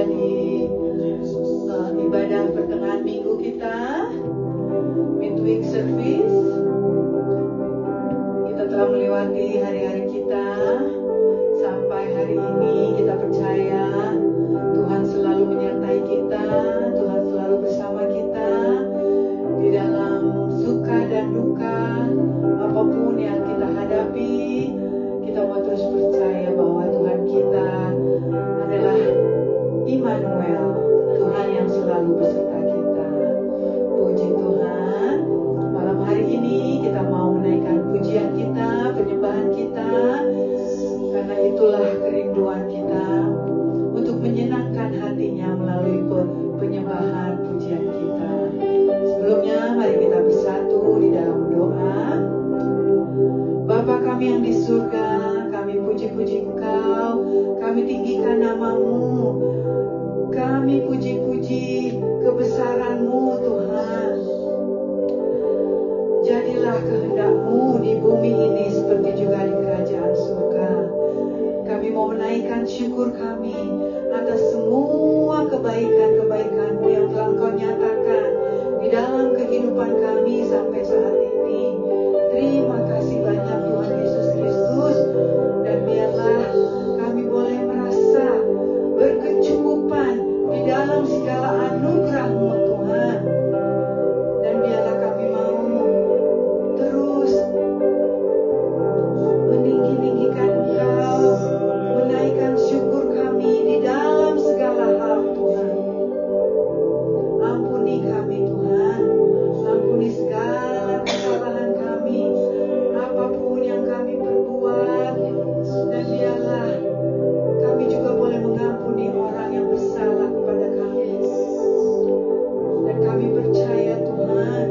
di ibadah pertengahan minggu kita, midweek service. Kita telah melewati hari-hari kita sampai hari ini. Kita percaya Tuhan selalu menyertai kita, Tuhan selalu bersama kita di dalam suka dan duka, apapun yang kita hadapi. Kita mau terus percaya bahwa Tuhan kita adalah Immanuel, Tuhan yang selalu beserta kita. Puji Tuhan, malam hari ini kita mau menaikkan pujian kita, penyembahan kita, karena itulah kerinduan kita untuk menyenangkan hatinya melalui penyembahan pujian kita. Sebelumnya mari kita bersatu di dalam doa. Bapa kami yang di surga, kami puji-puji Engkau, kami tinggikan nama-Mu, kami puji-puji kebesaran-Mu Tuhan. Jadilah kehendak-Mu di bumi ini seperti juga di kerajaan surga. Kami mau menaikkan syukur kami atas semua kebaikan-kebaikan-Mu yang telah Engkau nyatakan di dalam kehidupan kami sampai saat ini. Terima kasih banyak Tuhan Yesus Kristus, dan biarlah kami boleh merasa berkecukupan di dalam segala anugerah-Mu Tuhan. Dan biarlah kami mau terus meninggi-ninggikan Engkau, menaikkan syukur kami di dalam segala hal Tuhan. Ampuni kami Tuhan, ampuni segala kesalahan kami, apapun yang kami perbuat, dan biarlah kami juga boleh mengampuni orang yang bersalah kepada kami. Dan kami percaya Tuhan,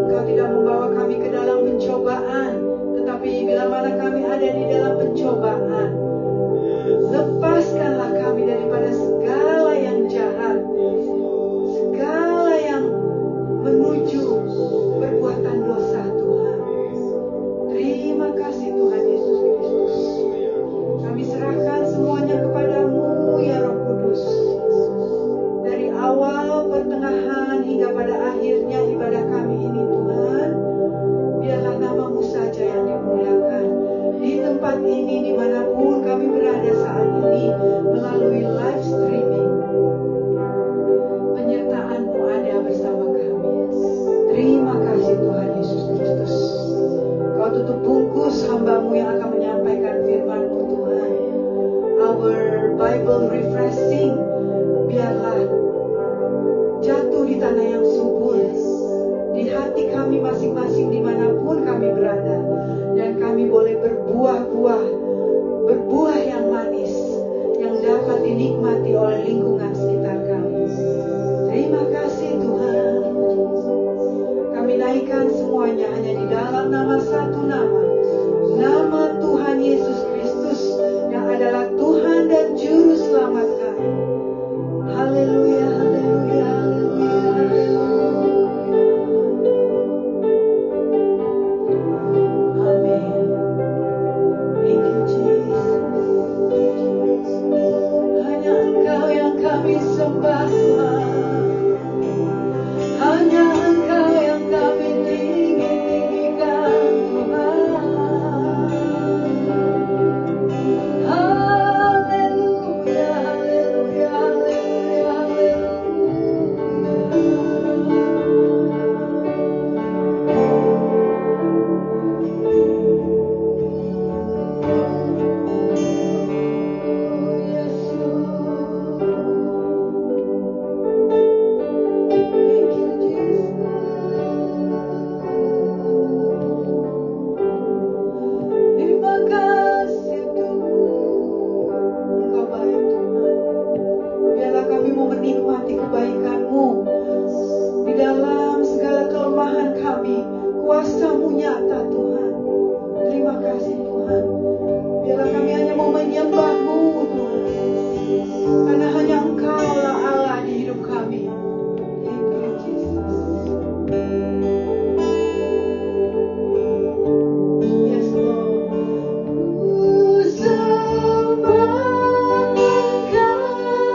Engkau tidak membawa kami ke dalam pencobaan, tetapi bila mana kami ada di dalam pencobaan, lepaskanlah kami daripada segala yang jahat, segala yang menuju perbuatan dosa Tuhan. Terima kasih Tuhan Yesus Kristus. Kami serahkan semuanya kepadamu ya Roh Kudus. Dari awal, pertengahan, hingga pada akhirnya ibadah kami ini Tuhan, biarlah nama-Mu saja yang dimuliakan di tempat ini, dimanapun kami berada saat ini melalui live streaming. Penyertaan-Mu ada bersama kami. Terima kasih Tuhan Yesus Kristus. Kau tutup bungkus hamba-Mu yang akan menyampaikan firman-Mu Tuhan. Our Bible refreshing, biarlah jatuh di tanah yang subur, di hati kami masing-masing dimanapun kami berada, dan kami boleh berbuah-buah, berbuah yang manis, yang dapat dinikmati oleh lingkungan sekitar kami. Terima kasih Tuhan. Kami naikkan semuanya hanya di dalam nama satu nama, nama Tuhan Yesus Kristus yang adalah Tuhan dan Juru Selamat kami. Haleluya, haleluya, haleluya, haleluya. Amin. Thank you Jesus. Hanya Engkau yang kami sembah Tuhan. Hanya Engkau yang kami tinggi-tinggikan Tuhan. Haleluya, haleluya, haleluya, haleluya. Terima kasih Tuhan, Engkau baik Tuhan. Biarlah kami mau menikmati kebaikan-Mu di dalam segala kelemahan kami. Kuasa-Mu nyata Tuhan. Terima kasih Tuhan. Biarlah kami hanya mau menyembah-Mu Tuhan, karena hanya Engkau-lah Allah di hidup kami. Thank you Jesus. Yes Lord. Ku sembah Engkau.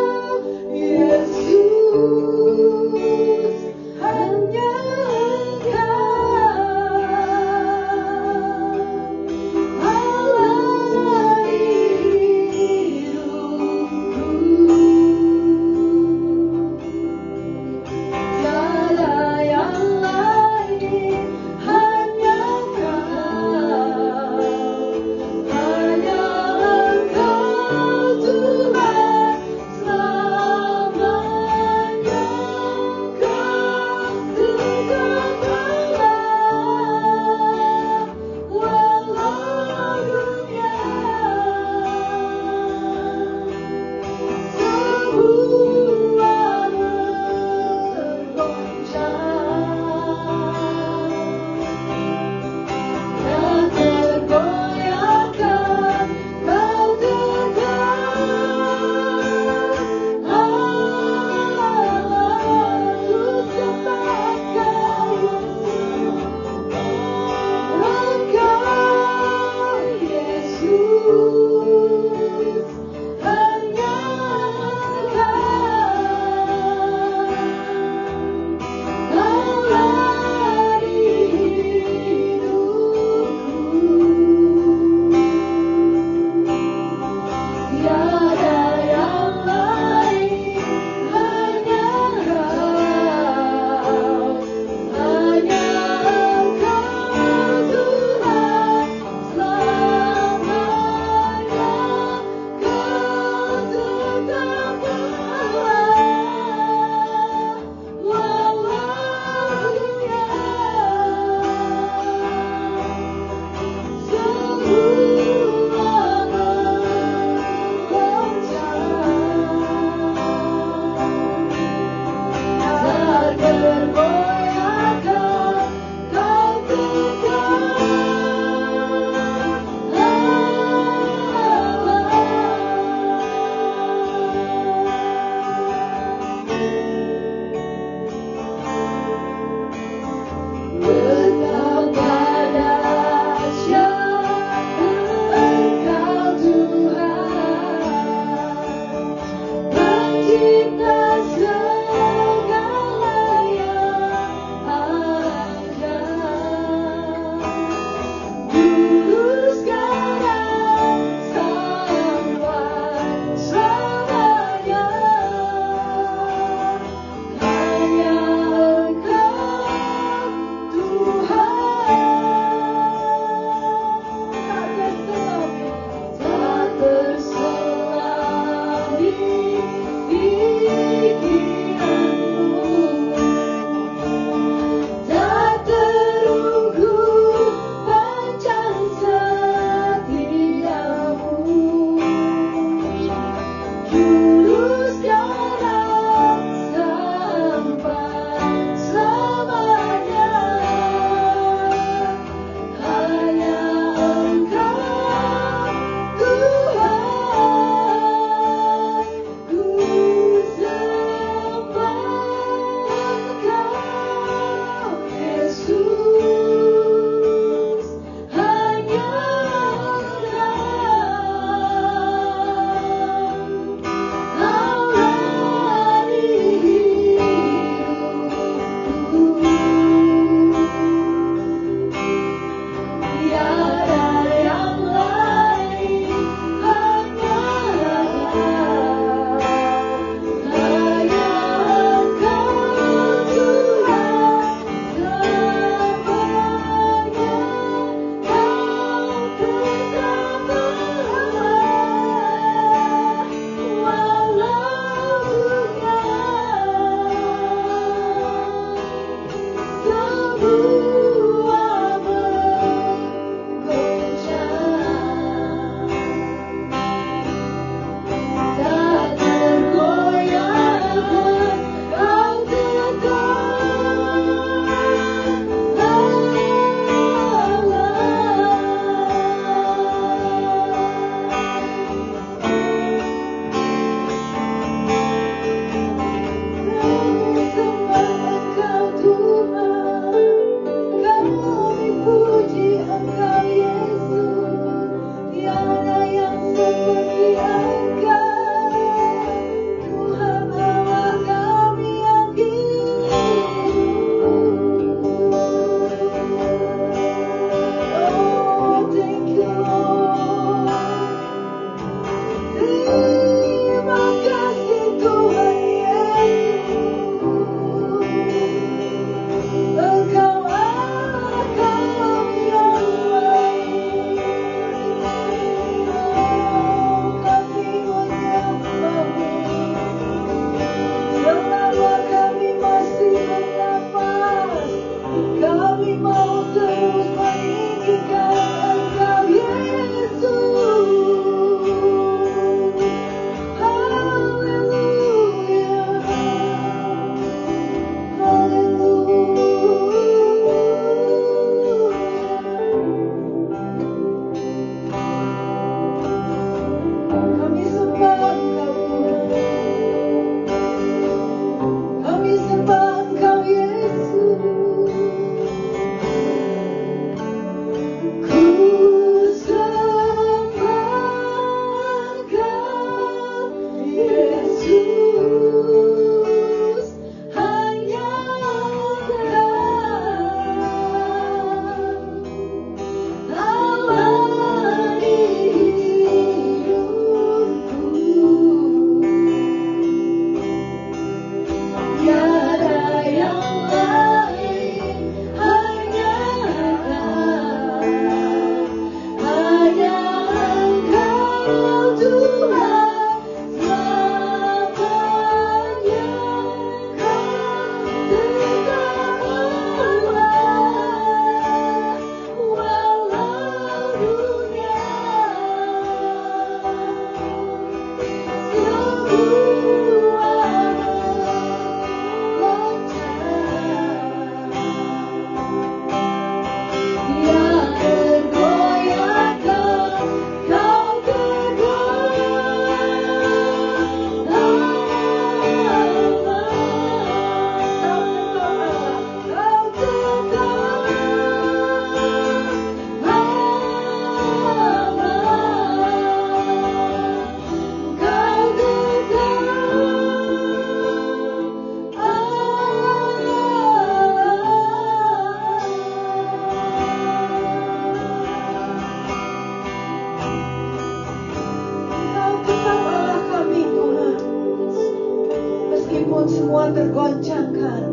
tergoncangkan,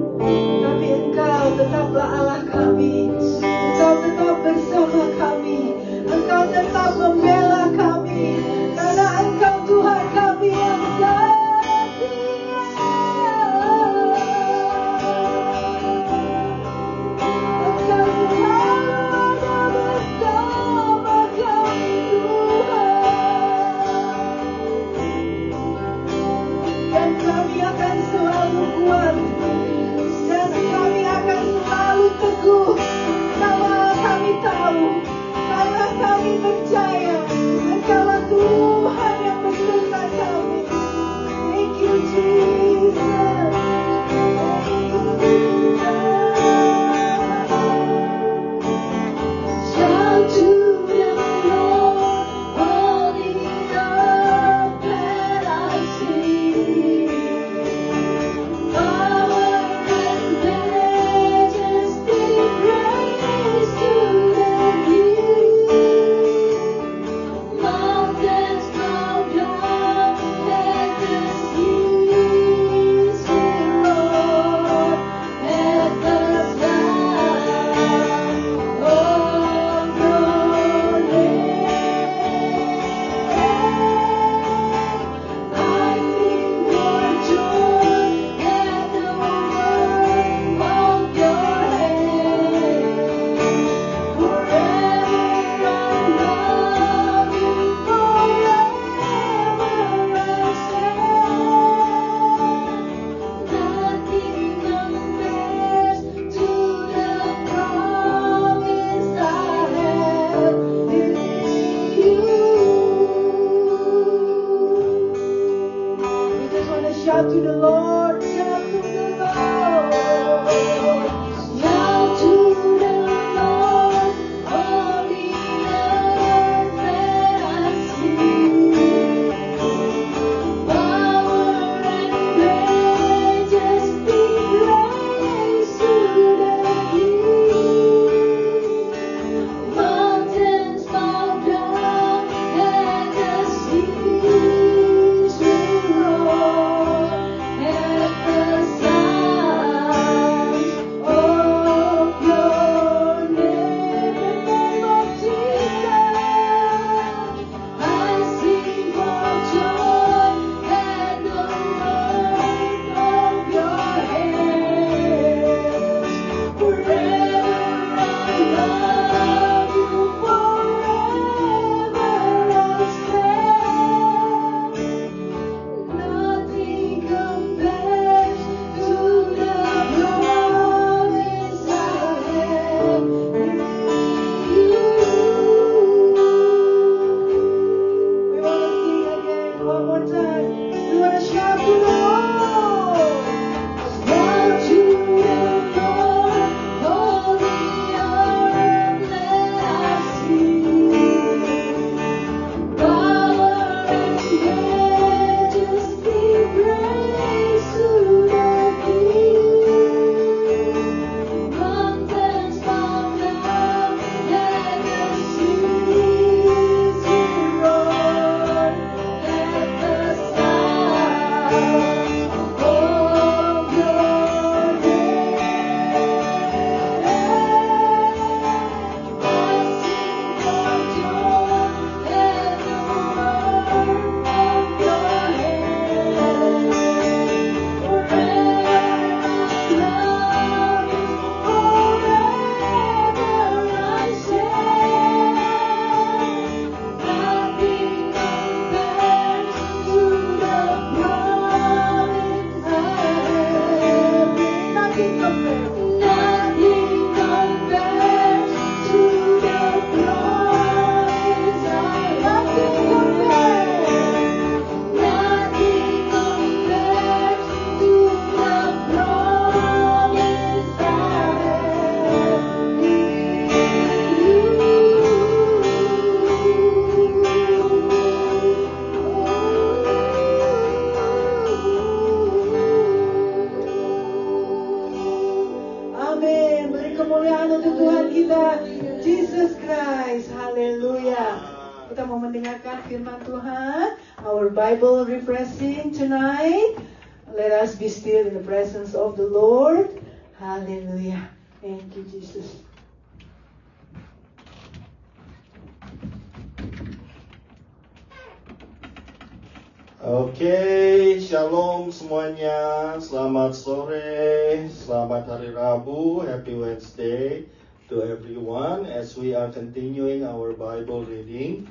tapi Engkau tetaplah Allah kami. Engkau tetap bersama kami. Engkau tetap membela kami, karena Engkau Tuhan kami yang setia. Engkau selalu ada bersama kami, Tuhan. Dan kami akan selalu kuat, dan kami akan selalu teguh, karena kami tahu, karena kami percaya Engkaulah Tuhan yang beserta kami. Thank you, Jesus. Shout to the Lord, all the earth, let us sing. Power and majesty, praise to the King. Mountains bow down and the seas will roar at the sound of your name. I sing for joy at the work of your hands. Forever I love you, forever I stand. Nothing compares to the promise I have in you. We just want to shout to the Lord, shout to the Lord. Shout to the Lord, all the earth, let us sing. Power and majesty, praise to the King. Mountains bow down and the seas will roar at the sound of your name, of Jesus. I sing for joy at the work of your hands. Forever I love you, forever I stand. Nothing compares to the promise I have in you. We want to sing again one more time. We want to shout to the Lord. Shout to the Lord, all the earth, let us sing. Power and majesty, praise to the King. Mountains bow down and the seas will roar at the sound of your name. I sing for joy at the work of your hands. Forever I love you, forever I stand. Nothing compares to the promise I have. Nothing compares. Nothing compares to the promise I have. Nothing compares. Nothing compares to the promise I Amin. Beri kemuliaan untuk Tuhan kita, Jesus Christ. Haleluya. Kita mau mendengarkan firman Tuhan. Our Bible refreshing tonight. Let us be still in the presence of the Lord. Hallelujah. Thank you, Jesus. Oke, shalom semuanya. Selamat sore, selamat hari Rabu, happy Wednesday to everyone as we are continuing our Bible reading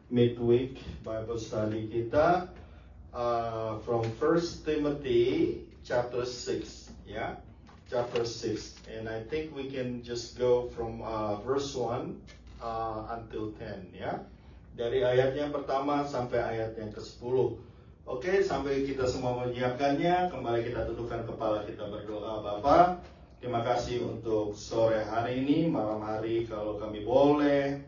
midweek Bible study kita from 1 Timothy chapter 6, yeah, chapter 6, and I think we can just go from verse 1 until 10, ya. Dari ayat yang pertama sampai ayat yang ke-10. Oke, sampai kita semua menyiapkannya, kembali kita tundukkan kepala, kita berdoa. Bapa, terima kasih untuk sore hari ini, malam hari kalau kami boleh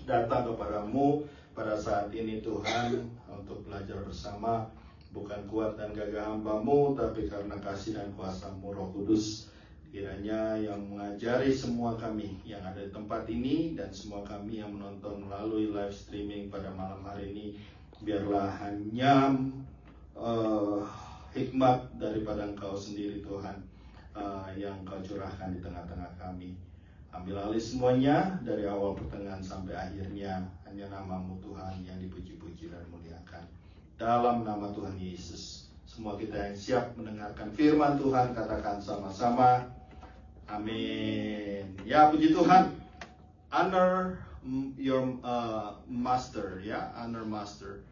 datang kepadamu pada saat ini Tuhan, untuk belajar bersama, bukan kuat dan gagah hamba-Mu, tapi karena kasih dan kuasa-Mu Roh Kudus. Kiranya yang mengajari semua kami yang ada di tempat ini dan semua kami yang menonton melalui live streaming pada malam hari ini, biarlah hanya hikmat daripada Engkau sendiri Tuhan yang Engkau curahkan di tengah-tengah kami. Ambil alih semuanya dari awal pertengahan sampai akhirnya, hanya nama-Mu Tuhan yang dipuji-puji dan muliakan. Dalam nama Tuhan Yesus, semua kita yang siap mendengarkan firman Tuhan, katakan sama-sama. Amin. Ya, puji Tuhan. Honor your master, ya, honor master.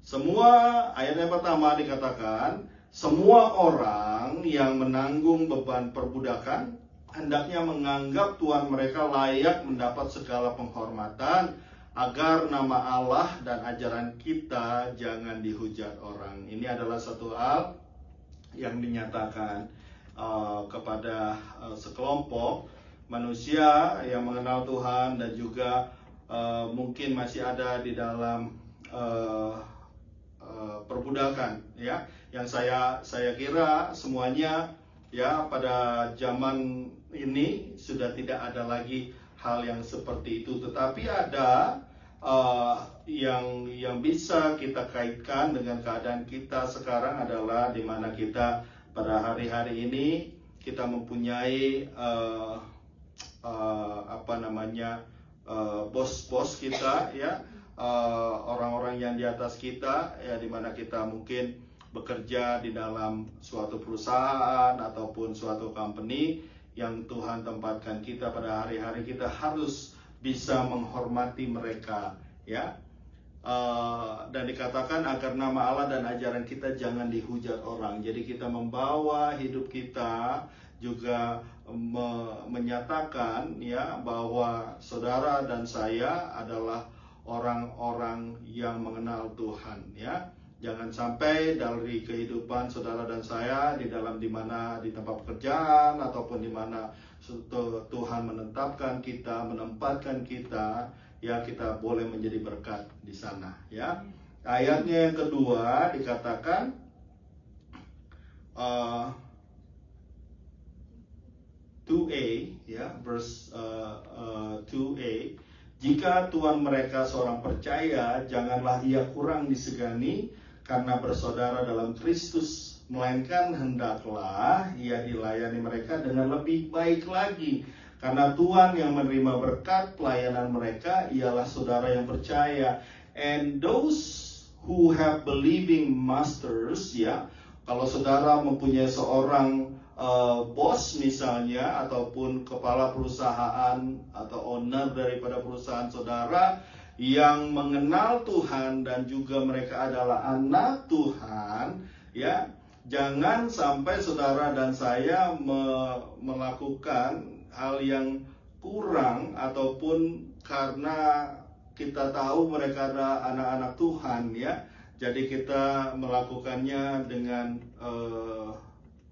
Semua ayat yang pertama dikatakan, semua orang yang menanggung beban perbudakan hendaknya menganggap Tuhan mereka layak mendapat segala penghormatan, agar nama Allah dan ajaran kita jangan dihujat orang. Ini adalah satu hal yang dinyatakan kepada sekelompok manusia yang mengenal Tuhan dan juga mungkin masih ada di dalam perbudakan, ya. Yang saya kira semuanya, ya, pada zaman ini sudah tidak ada lagi hal yang seperti itu, tetapi ada yang bisa kita kaitkan dengan keadaan kita sekarang adalah di mana kita pada hari-hari ini kita mempunyai bos-bos kita, ya, orang-orang yang di atas kita, ya, di mana kita mungkin bekerja di dalam suatu perusahaan ataupun suatu company yang Tuhan tempatkan kita pada hari-hari, kita harus bisa menghormati mereka, ya. Dan dikatakan agar nama Allah dan ajaran kita jangan dihujat orang. Jadi kita membawa hidup kita juga menyatakan, ya, bahwa saudara dan saya adalah orang-orang yang mengenal Tuhan, ya. Jangan sampai dari kehidupan saudara dan saya di mana di tempat pekerjaan ataupun di mana Tuhan menetapkan kita, menempatkan kita, ya, kita boleh menjadi berkat di sana, ya. Ayatnya yang kedua dikatakan 2a, ya, verse 2a. Jika tuan mereka seorang percaya, janganlah ia kurang disegani karena bersaudara dalam Kristus, melainkan hendaklah ia dilayani mereka dengan lebih baik lagi. Karena Tuhan yang menerima berkat pelayanan mereka ialah saudara yang percaya. And those who have believing masters, ya, kalau saudara mempunyai seorang bos misalnya, ataupun kepala perusahaan atau owner daripada perusahaan saudara yang mengenal Tuhan dan juga mereka adalah anak Tuhan, ya, jangan sampai saudara dan saya melakukan hal yang kurang ataupun karena kita tahu mereka adalah anak-anak Tuhan, ya. Jadi kita melakukannya dengan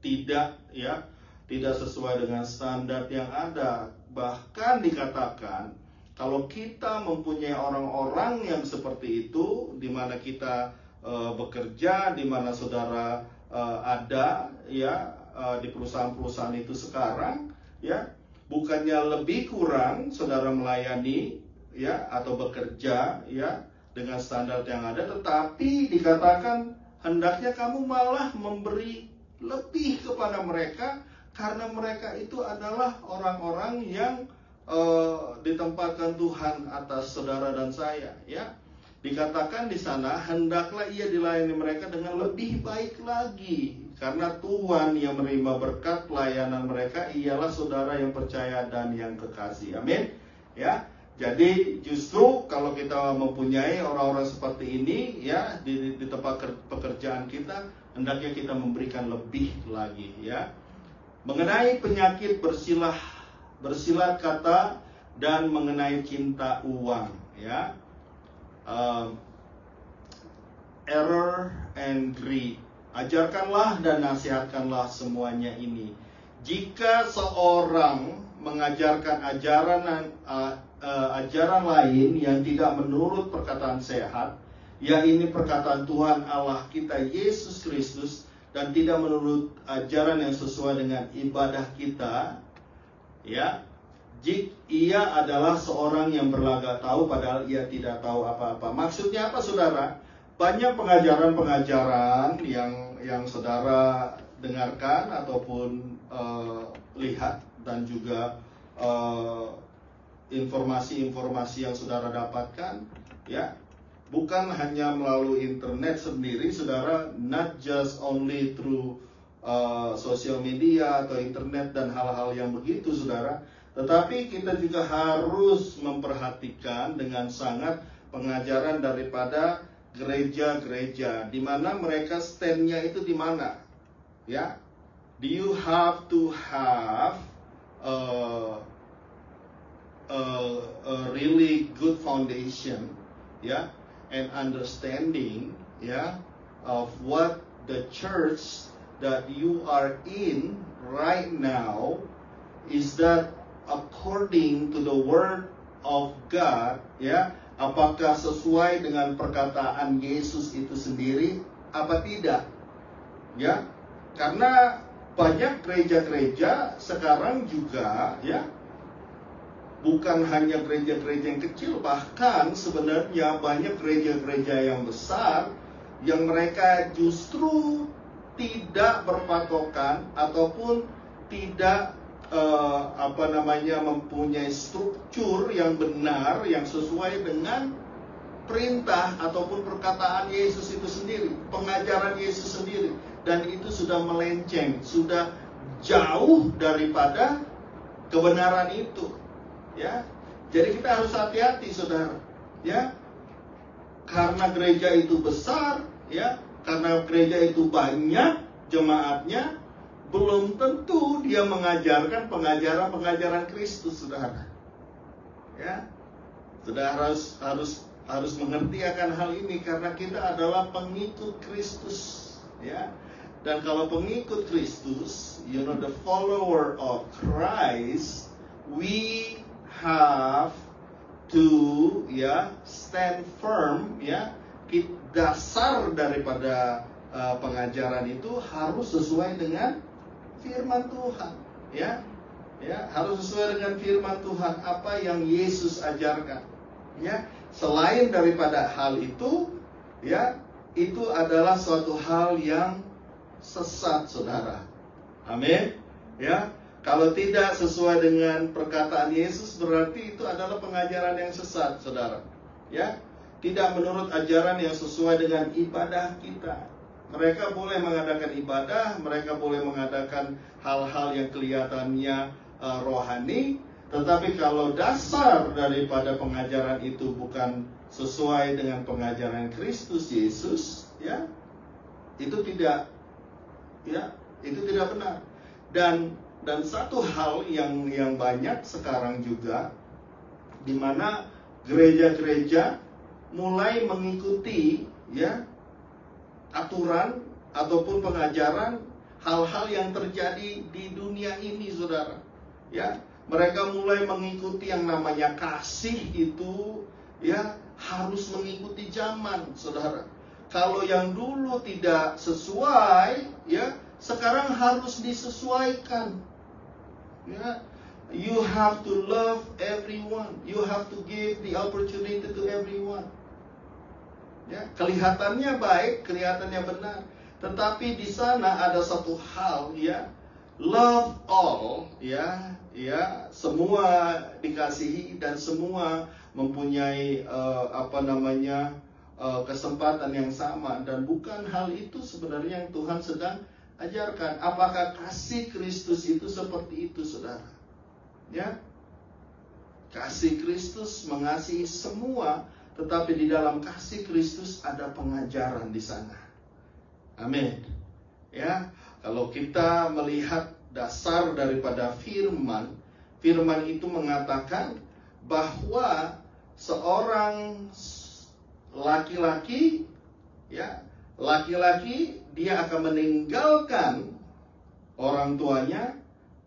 tidak sesuai dengan standar yang ada. Bahkan dikatakan kalau kita mempunyai orang-orang yang seperti itu, di mana kita bekerja, di mana saudara ada, ya, di perusahaan-perusahaan itu sekarang, ya, bukannya lebih kurang saudara melayani, ya, atau bekerja, ya, dengan standar yang ada, tetapi dikatakan hendaknya kamu malah memberi lebih kepada mereka, karena mereka itu adalah orang-orang yang ditempatkan Tuhan atas saudara dan saya, ya. Dikatakan di sana, hendaklah ia dilayani mereka dengan lebih baik lagi, karena Tuhan yang menerima berkat pelayanan mereka ialah saudara yang percaya dan yang kekasih. Amin. Ya. Jadi justru kalau kita mempunyai orang-orang seperti ini, ya, di tempat pekerjaan kita, hendaknya kita memberikan lebih lagi, ya. Mengenai penyakit bersilat kata dan mengenai cinta uang, ya. Error and greed. Ajarkanlah dan nasihatkanlah semuanya ini. Jika seorang mengajarkan ajaran lain yang tidak menurut perkataan sehat, yaitu perkataan Tuhan Allah kita Yesus Kristus, dan tidak menurut ajaran yang sesuai dengan ibadah kita, ya, ia adalah seorang yang berlagak tahu padahal ia tidak tahu apa-apa. Maksudnya apa, saudara? Banyak pengajaran-pengajaran yang saudara dengarkan ataupun lihat, dan juga informasi-informasi yang saudara dapatkan, ya, bukan hanya melalui internet sendiri, saudara, not just only through social media atau internet dan hal-hal yang begitu, saudara. Tetapi kita juga harus memperhatikan dengan sangat pengajaran daripada gereja-gereja, di mana mereka stand-nya itu di mana, ya. Do you have to have a really good foundation, ya, and understanding, ya, of what the church that you are in right now is, that according to the word of God, ya, apakah sesuai dengan perkataan Yesus itu sendiri apa tidak, ya. Karena banyak gereja-gereja sekarang juga, ya, bukan hanya gereja-gereja yang kecil, bahkan sebenarnya banyak gereja-gereja yang besar yang mereka justru tidak berpatokan ataupun tidak mempunyai struktur yang benar, yang sesuai dengan perintah ataupun perkataan Yesus itu sendiri, pengajaran Yesus sendiri, dan itu sudah melenceng, sudah jauh daripada kebenaran itu, ya. Jadi kita harus hati-hati, saudara, ya, karena gereja itu besar, ya, karena gereja itu banyak jemaatnya, belum tentu dia mengajarkan pengajaran Kristus, saudara. Ya, saudara harus mengerti akan hal ini, karena kita adalah pengikut Kristus, ya. Dan kalau pengikut Kristus, you know, the follower of Christ, we have to, ya, stand firm, ya. Dasar daripada pengajaran itu harus sesuai dengan firman Tuhan, ya, harus sesuai dengan firman Tuhan, apa yang Yesus ajarkan, ya. Selain daripada hal itu, ya, itu adalah suatu hal yang sesat, saudara. Amin, ya. Kalau tidak sesuai dengan perkataan Yesus, berarti itu adalah pengajaran yang sesat, saudara, ya. Tidak menurut ajaran yang sesuai dengan ibadah kita. Mereka boleh mengadakan ibadah, mereka boleh mengadakan hal-hal yang kelihatannya rohani, tetapi kalau dasar daripada pengajaran itu bukan sesuai dengan pengajaran Kristus Yesus, ya, itu tidak, ya, itu tidak benar. Dan satu hal yang banyak sekarang juga, di mana gereja-gereja mulai mengikuti, ya, aturan ataupun pengajaran hal-hal yang terjadi di dunia ini, saudara, ya. Mereka mulai mengikuti yang namanya kasih itu, ya, harus mengikuti zaman, saudara. Kalau yang dulu tidak sesuai, ya, sekarang harus disesuaikan, ya. You have to love everyone. You have to give the opportunity to everyone. Ya, kelihatannya baik, kelihatannya benar, tetapi di sana ada satu hal, ya, love all, ya, semua dikasihi dan semua mempunyai kesempatan yang sama, dan bukan hal itu sebenarnya yang Tuhan sedang ajarkan. Apakah kasih Kristus itu seperti itu, saudara? Ya, kasih Kristus mengasihi semua, tetapi di dalam kasih Kristus ada pengajaran di sana. Amin. Ya, kalau kita melihat dasar daripada firman itu mengatakan bahwa seorang laki-laki dia akan meninggalkan orang tuanya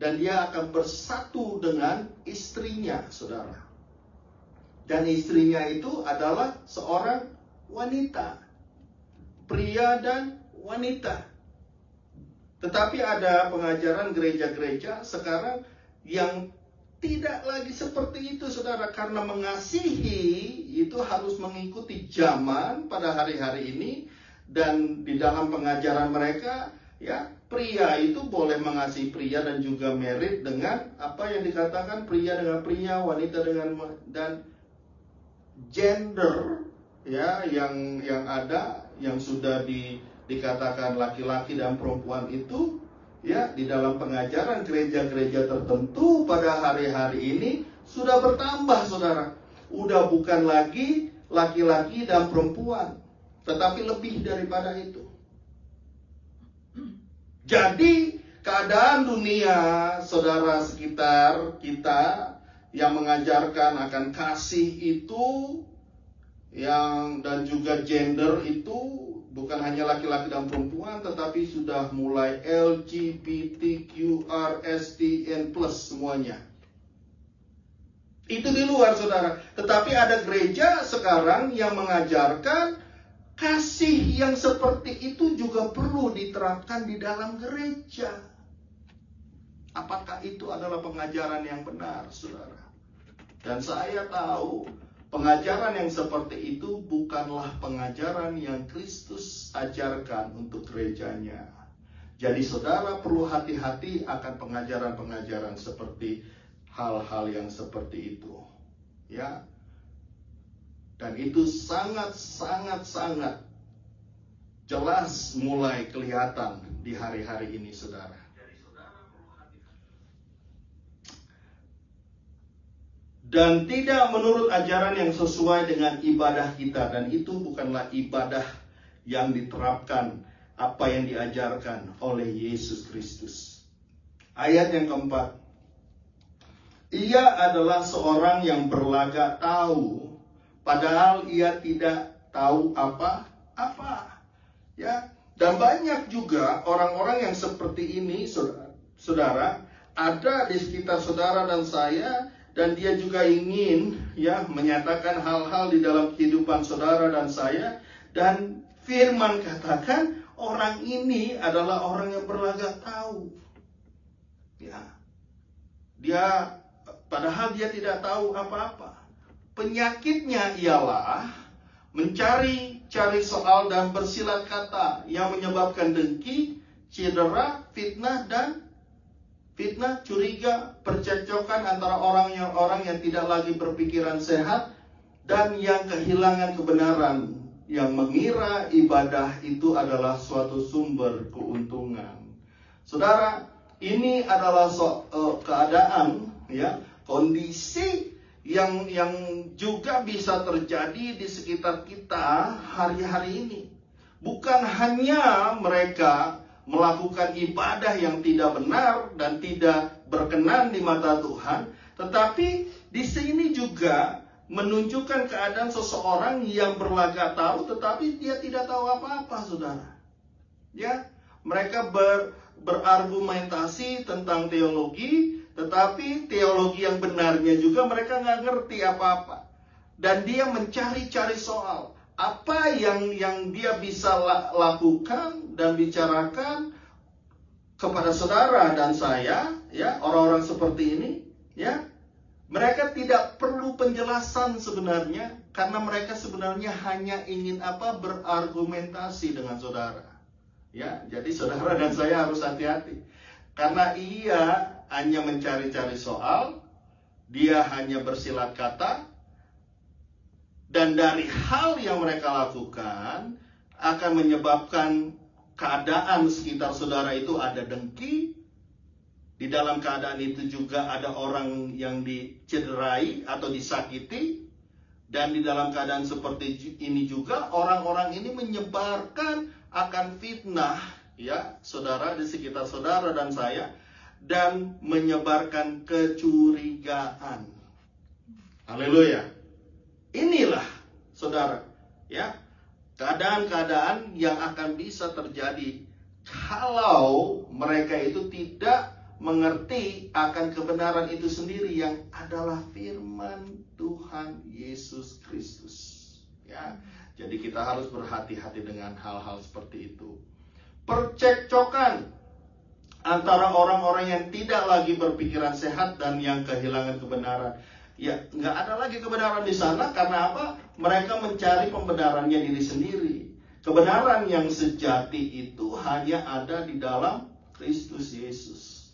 dan dia akan bersatu dengan istrinya, saudara. Dan istrinya itu adalah seorang wanita, pria dan wanita. Tetapi ada pengajaran gereja-gereja sekarang yang tidak lagi seperti itu, saudara. Karena mengasihi itu harus mengikuti zaman pada hari-hari ini. Dan di dalam pengajaran mereka, ya, pria itu boleh mengasihi pria dan juga married dengan apa yang dikatakan pria dengan pria, wanita dengan, dan gender, ya, yang ada, yang sudah dikatakan laki-laki dan perempuan itu, ya, di dalam pengajaran gereja-gereja tertentu pada hari-hari ini sudah bertambah, saudara. Udah bukan lagi laki-laki dan perempuan, tetapi lebih daripada itu. Jadi keadaan dunia, saudara, sekitar kita yang mengajarkan akan kasih itu, dan juga gender itu bukan hanya laki-laki dan perempuan, tetapi sudah mulai LGBTQRSTN plus semuanya. Itu di luar, saudara. Tetapi ada gereja sekarang yang mengajarkan kasih yang seperti itu juga perlu diterapkan di dalam gereja. Apakah itu adalah pengajaran yang benar, saudara? Dan saya tahu pengajaran yang seperti itu bukanlah pengajaran yang Kristus ajarkan untuk gerejanya. Jadi saudara perlu hati-hati akan pengajaran-pengajaran seperti hal-hal yang seperti itu. Ya. Dan itu sangat jelas mulai kelihatan di hari-hari ini, saudara. Dan tidak menurut ajaran yang sesuai dengan ibadah kita. Dan itu bukanlah ibadah yang diterapkan apa yang diajarkan oleh Yesus Kristus. Ayat yang keempat. Ia adalah seorang yang berlagak tahu, padahal ia tidak tahu apa-apa. Ya, dan banyak juga orang-orang yang seperti ini, saudara, ada di sekitar saudara dan saya. Dan dia juga ingin, ya, menyatakan hal-hal di dalam kehidupan saudara dan saya. Dan firman katakan orang ini adalah orang yang berlagak tahu. Ya, dia padahal dia tidak tahu apa-apa. Penyakitnya ialah mencari soal dan bersilat kata yang menyebabkan dengki, cedera, fitnah, curiga, percekcokan antara orang yang tidak lagi berpikiran sehat dan yang kehilangan kebenaran, yang mengira ibadah itu adalah suatu sumber keuntungan. Saudara, ini adalah keadaan, ya, kondisi yang juga bisa terjadi di sekitar kita hari-hari ini. Bukan hanya mereka melakukan ibadah yang tidak benar dan tidak berkenan di mata Tuhan, tetapi di sini juga menunjukkan keadaan seseorang yang berlagak tahu tetapi dia tidak tahu apa-apa, saudara. Ya, mereka berargumentasi tentang teologi, tetapi teologi yang benarnya juga mereka nggak ngerti apa-apa. Dan dia mencari-cari soal. Apa yang dia bisa lakukan dan bicarakan kepada saudara dan saya, ya, orang-orang seperti ini, ya, mereka tidak perlu perlu penjelasan sebenarnya, karena mereka sebenarnya hanya ingin berargumentasi dengan saudara. Ya, jadi saudara dan saya harus hati-hati. Karena ia hanya mencari-cari soal, dia hanya bersilat kata, dan dari hal yang mereka lakukan akan menyebabkan keadaan sekitar saudara itu ada dengki. Di dalam keadaan itu juga ada orang yang dicederai atau disakiti. Dan di dalam keadaan seperti ini juga orang-orang ini menyebarkan akan fitnah, ya, saudara, di sekitar saudara dan saya, dan menyebarkan kecurigaan. Haleluya. Inilah, saudara, ya, keadaan-keadaan yang akan bisa terjadi kalau mereka itu tidak mengerti akan kebenaran itu sendiri yang adalah firman Tuhan Yesus Kristus. Ya, jadi kita harus berhati-hati dengan hal-hal seperti itu. Percekcokan antara orang-orang yang tidak lagi berpikiran sehat dan yang kehilangan kebenaran. Ya, nggak ada lagi kebenaran di sana. Karena apa? Mereka mencari pembenarannya diri sendiri. Kebenaran yang sejati itu hanya ada di dalam Kristus Yesus.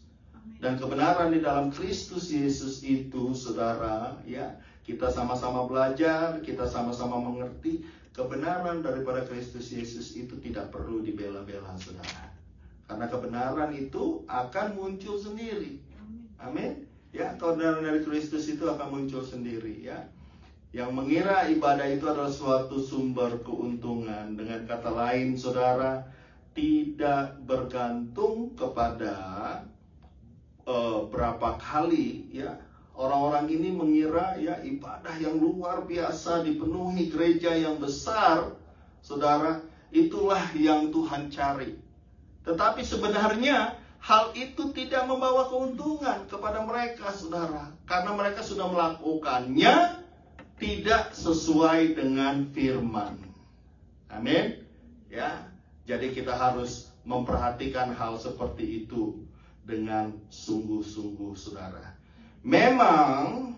Dan kebenaran di dalam Kristus Yesus itu, saudara, ya, kita sama-sama belajar, kita sama-sama mengerti kebenaran daripada Kristus Yesus itu tidak perlu dibela-bela, saudara. Karena kebenaran itu akan muncul sendiri. Amin. Ya, kebenaran dari Kristus itu akan muncul sendiri, ya. Yang mengira ibadah itu adalah suatu sumber keuntungan. Dengan kata lain, saudara, tidak bergantung kepada berapa kali, ya, orang-orang ini mengira, ya, ibadah yang luar biasa dipenuhi gereja yang besar, saudara, itulah yang Tuhan cari. Tetapi sebenarnya hal itu tidak membawa keuntungan kepada mereka, saudara, karena mereka sudah melakukannya tidak sesuai dengan firman. Amin. Ya, jadi kita harus memperhatikan hal seperti itu dengan sungguh-sungguh, saudara. Memang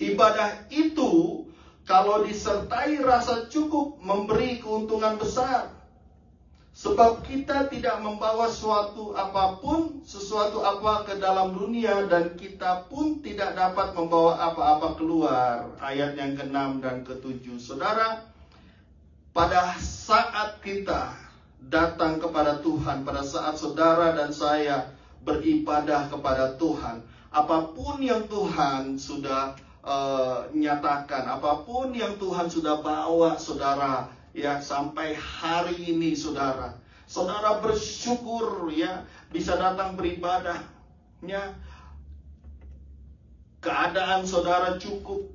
ibadah itu kalau disertai rasa cukup memberi keuntungan besar. Sebab kita tidak membawa sesuatu apa ke dalam dunia, dan kita pun tidak dapat membawa apa-apa keluar. Ayat yang ke-6 dan ke-7. Saudara, pada saat kita datang kepada Tuhan, pada saat saudara dan saya beribadah kepada Tuhan, apapun yang Tuhan sudah nyatakan, apapun yang Tuhan sudah bawa, saudara, ya, sampai hari ini, saudara bersyukur, ya, bisa datang beribadah, ya, keadaan saudara cukup,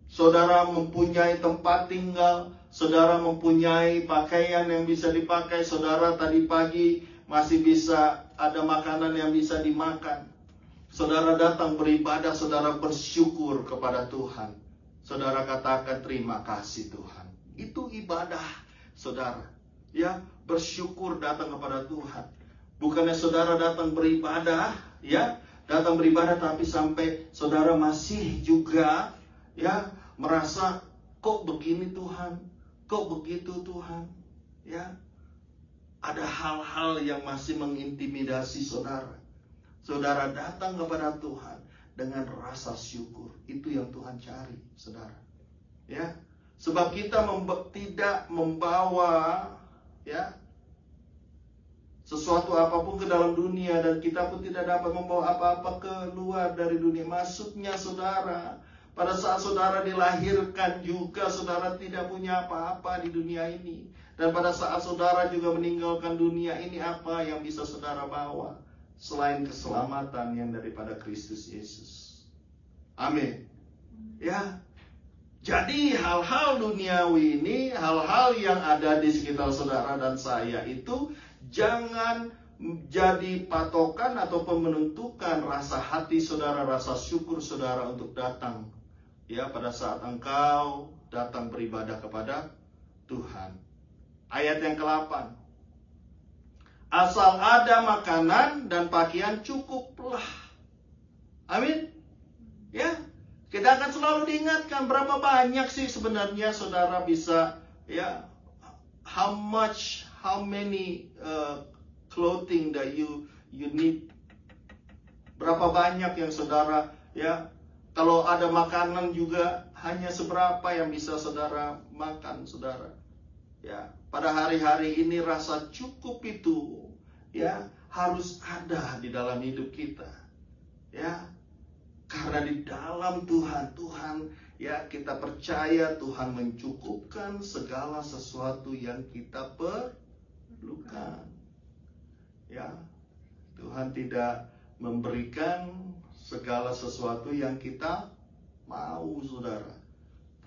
saudara mempunyai tempat tinggal, saudara mempunyai pakaian yang bisa dipakai, saudara tadi pagi masih bisa ada makanan yang bisa dimakan. Saudara datang beribadah, saudara bersyukur kepada Tuhan. Saudara katakan terima kasih Tuhan. Itu ibadah, saudara. Ya, bersyukur datang kepada Tuhan. Bukannya saudara datang beribadah, ya, datang beribadah tapi sampai saudara masih juga, ya, merasa kok begini Tuhan, kok begitu Tuhan, ya. Ada hal-hal yang masih mengintimidasi saudara. Saudara datang kepada Tuhan dengan rasa syukur. Itu yang Tuhan cari, saudara. Ya, sebab kita tidak membawa, ya, sesuatu apapun ke dalam dunia, dan kita pun tidak dapat membawa apa-apa keluar dari dunia. Maksudnya, saudara, pada saat saudara dilahirkan juga saudara tidak punya apa-apa di dunia ini. Dan pada saat saudara juga meninggalkan dunia ini, apa yang bisa saudara bawa selain keselamatan yang daripada Kristus Yesus. Amin. Ya. Jadi hal-hal duniawi ini, hal-hal yang ada di sekitar saudara dan saya itu jangan jadi patokan ataupun menentukan rasa hati saudara, rasa syukur saudara untuk datang, ya, pada saat engkau datang beribadah kepada Tuhan. Ayat yang ke-8. Asal ada makanan dan pakaian cukuplah. Amin. Ya, kita Kita akan selalu diingatkan berapa banyak sih sebenarnya saudara bisa, ya, how many clothing that you need. Berapa banyak yang saudara, ya, kalau ada makanan juga hanya seberapa yang bisa saudara makan, saudara. Ya, pada hari-hari ini rasa cukup itu, ya, harus ada di dalam hidup kita. Ya, karena di dalam Tuhan, ya, kita percaya Tuhan mencukupkan segala sesuatu yang kita perlukan. Ya, Tuhan tidak memberikan segala sesuatu yang kita mau, saudara.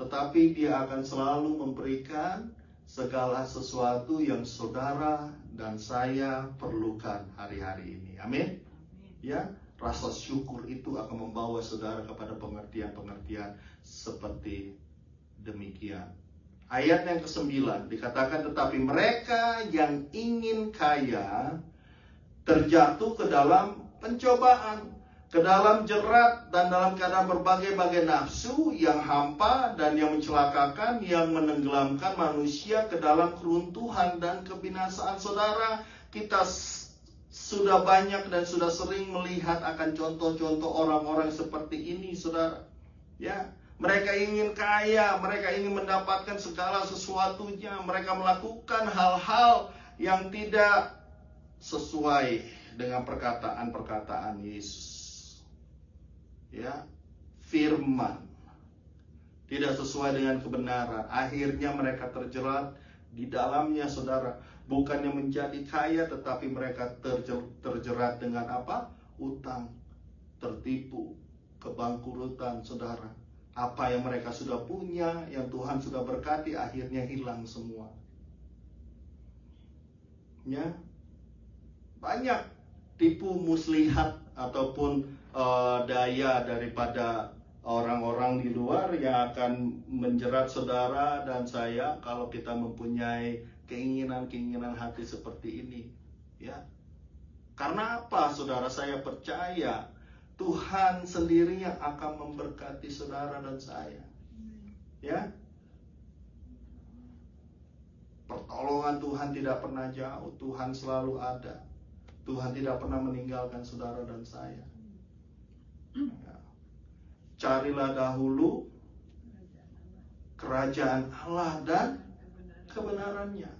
Tetapi Dia akan selalu memberikan segala sesuatu yang saudara dan saya perlukan hari-hari ini. Amin. Ya, rasa syukur itu akan membawa saudara kepada pengertian-pengertian seperti demikian. Ayat yang ke-9 dikatakan, tetapi mereka yang ingin kaya terjatuh ke dalam pencobaan, ke dalam jerat, dan dalam keadaan berbagai-bagai nafsu yang hampa dan yang mencelakakan, yang menenggelamkan manusia ke dalam keruntuhan dan kebinasaan. Saudara, kita sudah banyak dan sudah sering melihat akan contoh-contoh orang-orang seperti ini, saudara. Ya, mereka ingin kaya, mereka ingin mendapatkan segala sesuatunya, mereka melakukan hal-hal yang tidak sesuai dengan perkataan-perkataan Yesus. Ya, firman tidak sesuai dengan kebenaran. Akhirnya mereka terjerat di dalamnya, saudara. Bukannya menjadi kaya, tetapi mereka terjerat dengan apa? Utang, tertipu, kebangkrutan, saudara. Apa yang mereka sudah punya, yang Tuhan sudah berkati, akhirnya hilang semua. Ya, banyak tipu muslihat ataupun daya daripada orang-orang di luar yang akan menjerat saudara dan saya kalau kita mempunyai keinginan-keinginan hati seperti ini. Ya, karena apa, saudara? Saya percaya Tuhan sendiri yang akan memberkati saudara dan saya. Ya, pertolongan Tuhan tidak pernah jauh, Tuhan selalu ada. Tuhan tidak pernah meninggalkan saudara dan saya. Ya. Carilah dahulu kerajaan Allah dan kebenarannya,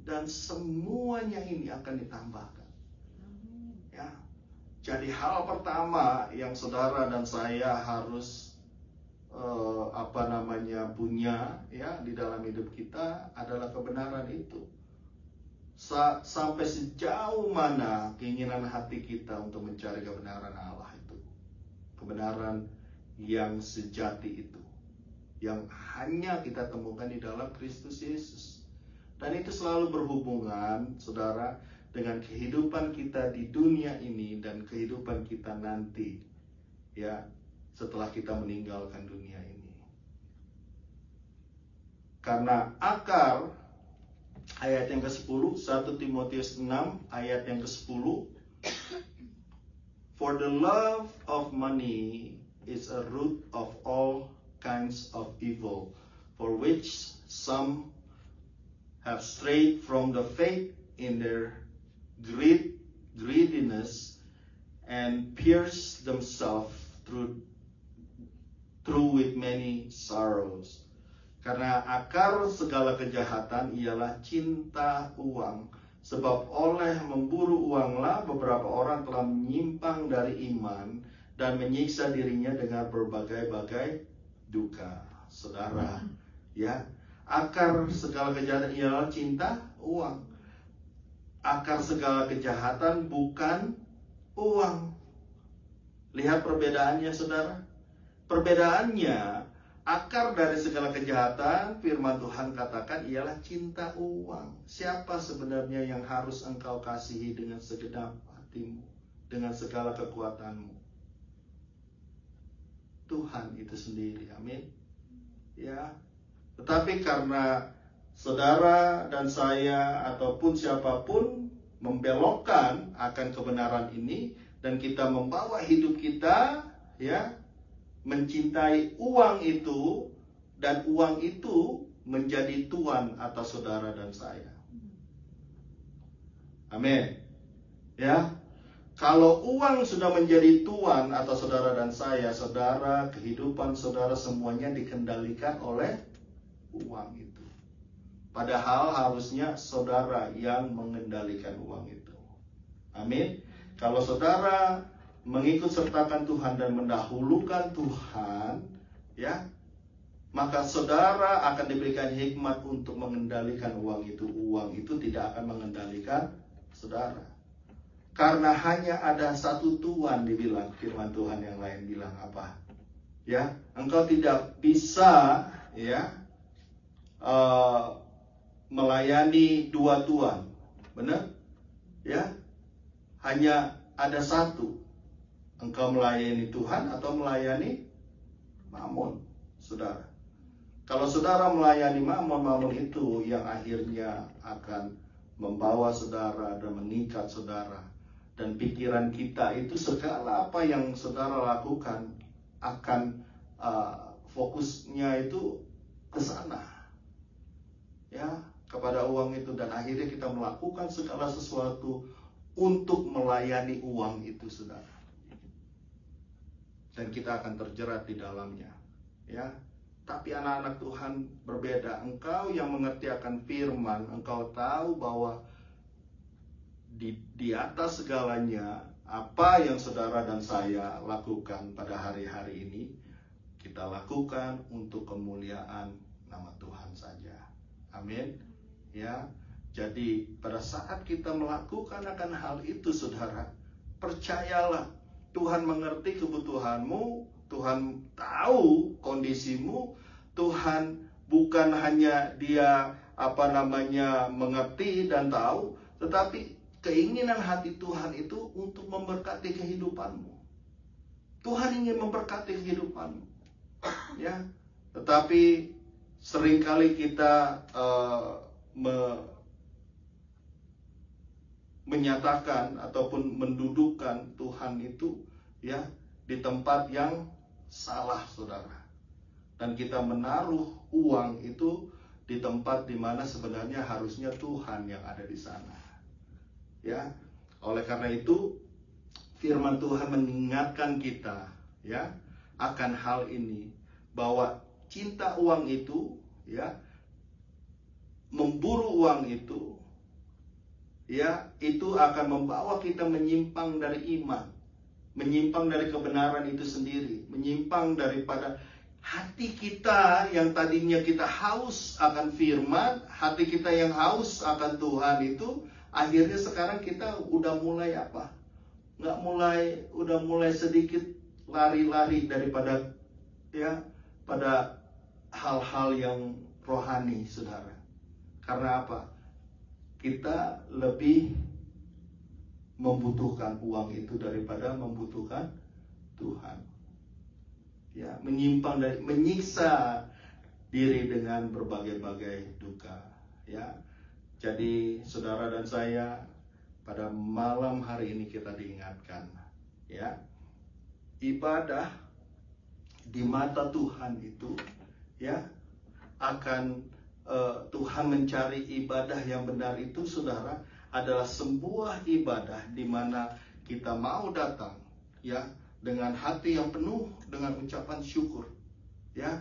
dan semuanya ini akan ditambahkan. Ya. Jadi hal pertama yang saudara dan saya harus punya, ya, di dalam hidup kita adalah kebenaran itu. Sampai sejauh mana keinginan hati kita untuk mencari kebenaran Allah itu, kebenaran yang sejati itu, yang hanya kita temukan di dalam Kristus Yesus. Dan itu selalu berhubungan, saudara, dengan kehidupan kita di dunia ini dan kehidupan kita nanti, ya, setelah kita meninggalkan dunia ini. Karena akar, ayat yang ke-10, 1 Timotius 6 ayat yang ke-10, for the love of money is a root of all kinds of evil, for which some have strayed from the faith in their greediness and pierced themselves through with many sorrows. Karena akar segala kejahatan ialah cinta uang. Sebab oleh memburu uanglah beberapa orang telah menyimpang dari iman dan menyiksa dirinya dengan berbagai-bagai duka. Saudara, ya, akar segala kejahatan ialah cinta uang. Akar segala kejahatan bukan uang. Lihat perbedaannya, saudara. Perbedaannya, akar dari segala kejahatan, firman Tuhan katakan, ialah cinta uang. Siapa sebenarnya yang harus engkau kasihi dengan segenap hatimu, dengan segala kekuatanmu? Tuhan itu sendiri, amin. Ya. Tetapi karena saudara dan saya ataupun siapapun membelokkan akan kebenaran ini, dan kita membawa hidup kita, ya, mencintai uang itu, dan uang itu menjadi tuan atas saudara dan saya. Amin. Ya, kalau uang sudah menjadi tuan atas saudara dan saya, saudara, kehidupan saudara semuanya dikendalikan oleh uang itu. Padahal harusnya saudara yang mengendalikan uang itu. Amin. Kalau saudara mengikut sertakan Tuhan dan mendahulukan Tuhan, ya, maka saudara akan diberikan hikmat untuk mengendalikan uang itu. Uang itu tidak akan mengendalikan saudara. Karena hanya ada satu Tuhan, dibilang firman Tuhan. Yang lain bilang apa? Ya, engkau tidak bisa, ya, melayani dua tuan. Benar? Ya, hanya ada satu. Engkau melayani Tuhan atau melayani Mamon, saudara. Kalau saudara melayani Mamon, Mamon itu yang akhirnya akan membawa saudara dan mengikat saudara. Dan pikiran kita itu segala apa yang saudara lakukan akan fokusnya itu ke sana, ya, kepada uang itu. Dan akhirnya kita melakukan segala sesuatu untuk melayani uang itu, saudara. Dan kita akan terjerat di dalamnya, ya. Tapi anak-anak Tuhan berbeda. Engkau yang mengerti akan firman, engkau tahu bahwa di atas segalanya, apa yang saudara dan saya lakukan pada hari-hari ini, kita lakukan untuk kemuliaan nama Tuhan saja. Amin. Ya. Jadi pada saat kita melakukan akan hal itu, saudara, percayalah, Tuhan mengerti kebutuhanmu, Tuhan tahu kondisimu, Tuhan bukan hanya Dia mengerti dan tahu, tetapi keinginan hati Tuhan itu untuk memberkati kehidupanmu. Tuhan ingin memberkati kehidupanmu, ya. Tetapi seringkali kita menyatakan ataupun mendudukkan Tuhan itu, ya, di tempat yang salah, saudara. Dan kita menaruh uang itu di tempat di mana sebenarnya harusnya Tuhan yang ada di sana. Ya. Oleh karena itu firman Tuhan mengingatkan kita, ya, akan hal ini, bahwa cinta uang itu, ya, memburu uang itu, ya, itu akan membawa kita menyimpang dari iman, menyimpang dari kebenaran itu sendiri, menyimpang daripada hati kita yang tadinya kita haus akan firman, hati kita yang haus akan Tuhan itu, akhirnya sekarang kita udah mulai apa? Udah mulai sedikit lari-lari daripada, ya, pada hal-hal yang rohani, saudara. Karena apa? Kita lebih membutuhkan uang itu daripada membutuhkan Tuhan. Ya, menyimpang dari, menyiksa diri dengan berbagai-bagai duka, ya. Jadi saudara dan saya, pada malam hari ini kita diingatkan, ya, ibadah di mata Tuhan itu, ya, akan Tuhan mencari ibadah yang benar itu, saudara, adalah sebuah ibadah di mana kita mau datang, ya, dengan hati yang penuh dengan ucapan syukur, ya.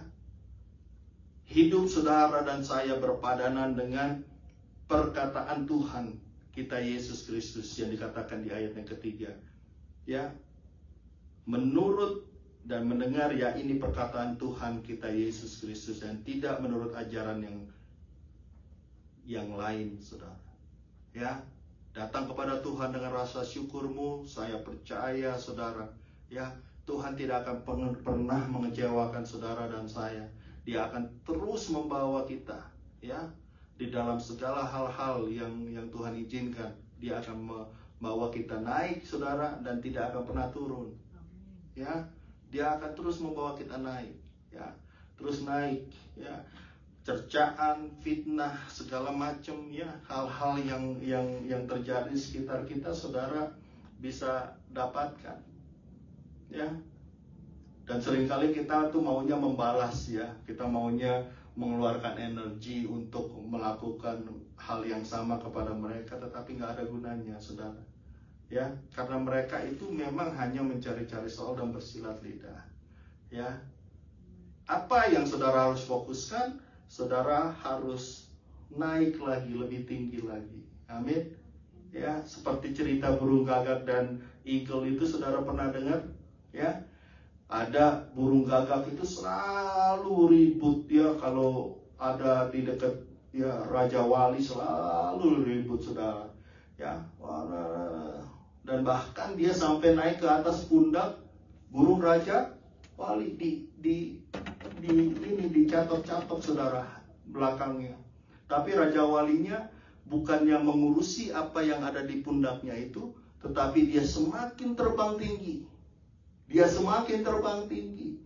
Hidup saudara dan saya berpadanan dengan perkataan Tuhan kita Yesus Kristus yang dikatakan di ayat yang ketiga, ya. Menurut dan mendengar, ya, ini perkataan Tuhan kita Yesus Kristus, dan tidak menurut ajaran yang lain, saudara. Ya, datang kepada Tuhan dengan rasa syukurmu. Saya percaya, saudara, ya, Tuhan tidak akan pernah mengecewakan saudara dan saya. Dia akan terus membawa kita, ya, di dalam segala hal-hal yang Tuhan izinkan. Dia akan membawa kita naik, saudara, dan tidak akan pernah turun. Ya, Dia akan terus membawa kita naik, ya, terus naik, ya. Cercaan, fitnah, segala macam, ya, hal-hal yang terjadi di sekitar kita, saudara bisa dapatkan, ya. Dan seringkali kita tuh maunya membalas ya, kita maunya mengeluarkan energi untuk melakukan hal yang sama kepada mereka, tetapi nggak ada gunanya, saudara. Ya, karena mereka itu memang hanya mencari-cari soal dan bersilat lidah. Ya, apa yang saudara harus fokuskan? Saudara harus naik lagi, lebih tinggi lagi. Amin. Ya, seperti cerita burung gagak dan eagle itu, saudara pernah dengar? Ya, ada burung gagak itu selalu ribut ya, kalau ada di dekat ya Raja Wali selalu ribut, saudara. Ya, dan bahkan dia sampai naik ke atas pundak burung Raja Wali, dicatok-catok, saudara, belakangnya. Tapi Raja Walinya bukannya mengurusi apa yang ada di pundaknya itu, tetapi dia semakin terbang tinggi. Dia semakin terbang tinggi.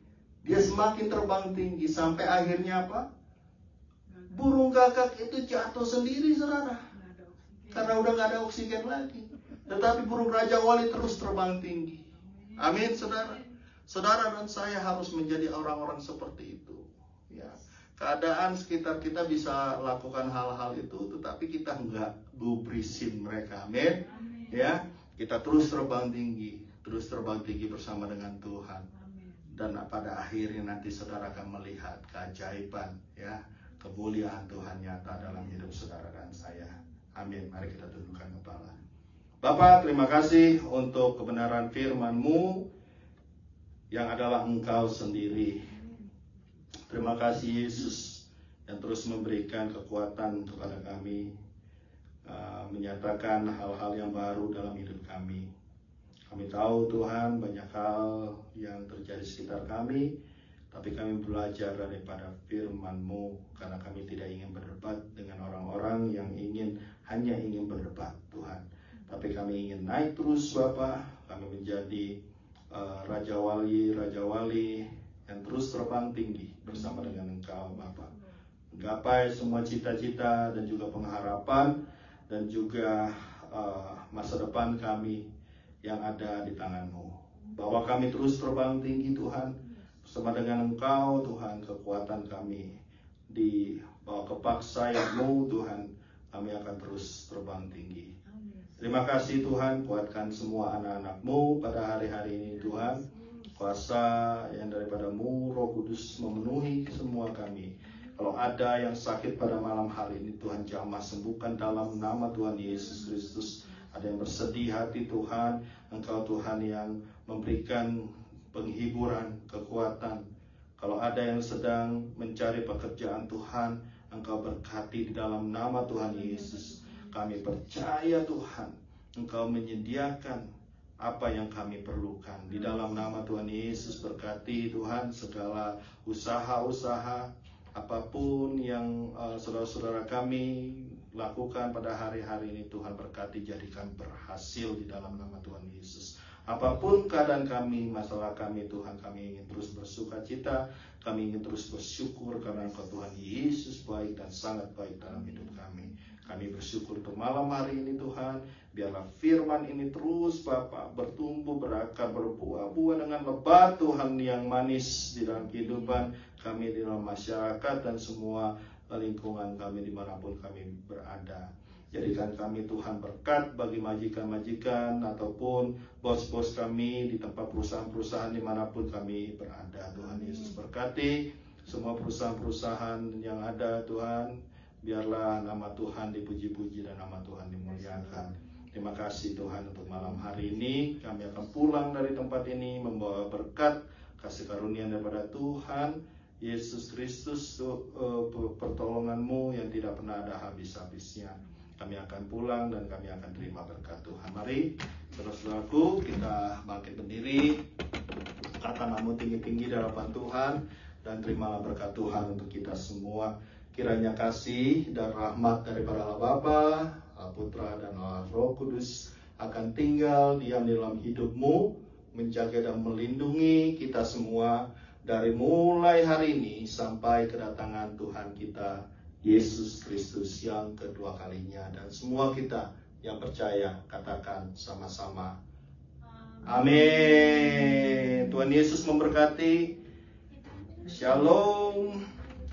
Dia semakin terbang tinggi. Sampai akhirnya apa? Burung gagak itu jatuh sendiri, saudara. Karena udah gak ada oksigen lagi. Tetapi burung Raja Wali terus terbang tinggi. Amin, saudara. Saudara dan saya harus menjadi orang-orang seperti itu. Ya, keadaan sekitar kita bisa lakukan hal-hal itu, tetapi kita nggak gubrisin mereka. Amin. Ya, kita terus terbang tinggi bersama dengan Tuhan. Dan pada akhirnya nanti saudara akan melihat keajaiban, ya, kemuliaan Tuhan nyata dalam hidup saudara dan saya. Amin. Mari kita tundukkan kepala. Bapa, terima kasih untuk kebenaran firman-Mu yang adalah Engkau sendiri. Terima kasih Yesus yang terus memberikan kekuatan kepada kami, menyatakan hal-hal yang baru dalam hidup kami. Kami tahu Tuhan banyak hal yang terjadi sekitar kami, tapi kami belajar daripada firman-Mu, karena kami tidak ingin berdebat dengan orang-orang yang hanya ingin berdebat, Tuhan. Tapi kami ingin naik terus, Bapa. Kami menjadi Raja Wali yang terus terbang tinggi bersama dengan Engkau, Bapa. Menggapai semua cita-cita dan juga pengharapan dan juga masa depan kami yang ada di tangan-Mu. Bahwa kami terus terbang tinggi, Tuhan, bersama dengan Engkau, Tuhan. Kekuatan kami di bawah kepak sayap-Mu, Tuhan, kami akan terus terbang tinggi. Terima kasih Tuhan, kuatkan semua anak-anak-Mu pada hari-hari ini, Tuhan. Kuasa yang daripada-Mu, Roh Kudus, memenuhi semua kami. Kalau ada yang sakit pada malam hari ini, Tuhan, jamah sembuhkan dalam nama Tuhan Yesus Kristus. Ada yang bersedih hati, Tuhan, Engkau Tuhan yang memberikan penghiburan, kekuatan. Kalau ada yang sedang mencari pekerjaan, Tuhan, Engkau berkati di dalam nama Tuhan Yesus. Kami percaya Tuhan, Engkau menyediakan apa yang kami perlukan. Di dalam nama Tuhan Yesus, berkati Tuhan segala usaha-usaha, apapun yang saudara-saudara kami lakukan pada hari-hari ini, Tuhan berkati, jadikan berhasil di dalam nama Tuhan Yesus. Apapun keadaan kami, masalah kami, Tuhan, kami ingin terus bersuka cita, kami ingin terus bersyukur karena Engkau Tuhan Yesus baik dan sangat baik dalam hidup kami. Kami bersyukur untuk malam hari ini, Tuhan. Biarlah firman ini terus, Bapak, bertumbuh, berakar, berbuah-buah dengan lebat, Tuhan, yang manis di dalam kehidupan kami, di dalam masyarakat dan semua lingkungan kami dimanapun kami berada. Jadikan kami, Tuhan, berkat bagi majikan-majikan ataupun bos-bos kami di tempat perusahaan-perusahaan dimanapun kami berada. Tuhan Yesus berkati semua perusahaan-perusahaan yang ada, Tuhan. Biarlah nama Tuhan dipuji-puji dan nama Tuhan dimuliakan. Terima kasih Tuhan untuk malam hari ini. Kami akan pulang dari tempat ini membawa berkat, kasih karunia daripada Tuhan Yesus Kristus, pertolongan-Mu yang tidak pernah ada habis-habisnya. Kami akan pulang dan kami akan terima berkat Tuhan. Mari saudara-saudaraku, kita bangkit berdiri, kata namamu tinggi-tinggi di hadapan Tuhan, dan terimalah berkat Tuhan untuk kita semua. Kiranya kasih dan rahmat daripada Allah Bapa, Allah Putra, dan Allah Roh Kudus akan tinggal diam di dalam hidup-Mu, menjaga dan melindungi kita semua dari mulai hari ini sampai kedatangan Tuhan kita Yesus Kristus yang kedua kalinya. Dan semua kita yang percaya katakan sama-sama Amin. Tuhan Yesus memberkati. Shalom.